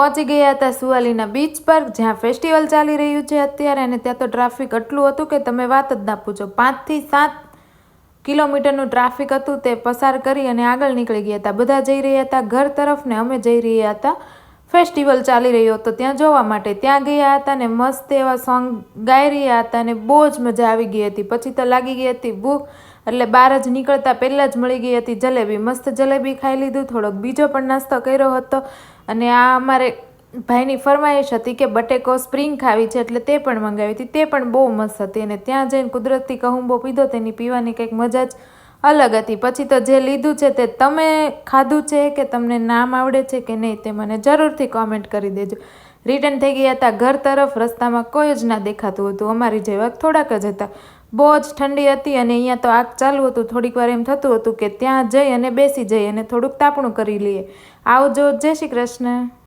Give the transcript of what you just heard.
પહોંચી ગયા હતા સુવાલીના બીચ પર, જ્યાં ફેસ્ટિવલ ચાલી રહ્યું છે અત્યારે. અને ત્યાં તો ટ્રાફિક એટલું હતું કે તમે વાત જ ના પૂછો. 5 થી 7 કિલોમીટરનું ટ્રાફિક હતું. તે પસાર કરી અને આગળ નીકળી ગયા હતા. બધા જઈ રહ્યા હતા ઘર તરફ ને અમે જઈ રહ્યા હતા ફેસ્ટિવલ ચાલી રહ્યો હતો ત્યાં જોવા માટે. ત્યાં ગયા હતા ને મસ્ત એવા સોંગ ગાઈ રહ્યા હતા ને બહુ જ મજા આવી ગઈ હતી. પછી તો લાગી ગઈ હતી ભૂખ, એટલે બહાર જ નીકળતા પહેલાં જ મળી ગઈ હતી જલેબી. મસ્ત જલેબી ખાઈ લીધું. થોડોક બીજો પણ નાસ્તો કર્યો હતો. અને આ અમારે ભાઈની ફરમાઈશ હતી કે બટેકો સ્પ્રિંગ ખાવી છે, એટલે તે પણ મંગાવી હતી. તે પણ બહુ મસ્ત હતી. અને ત્યાં જઈને કુદરતી કહુંબો પીધો, તેની પીવાની કંઈક મજા જ અલગ હતી. પછી તો જે લીધું છે તે તમે ખાધું છે કે તમને નામ આવડે છે કે નહીં તે મને જરૂરથી કોમેન્ટ કરી દેજો. રિટર્ન થઈ ગયા હતા ઘર તરફ. રસ્તામાં કોઈ જ ના દેખાતું હતું, અમારી જેવા થોડાક જ હતા. બહુ જ ઠંડી હતી અને અહીંયા તો આગ ચાલુ હતું. થોડીક વાર એમ થતું હતું કે ત્યાં જઈ અને બેસી જઈ અને થોડુંક તાપણું કરી લઈએ. આવજો, જય શ્રી કૃષ્ણ.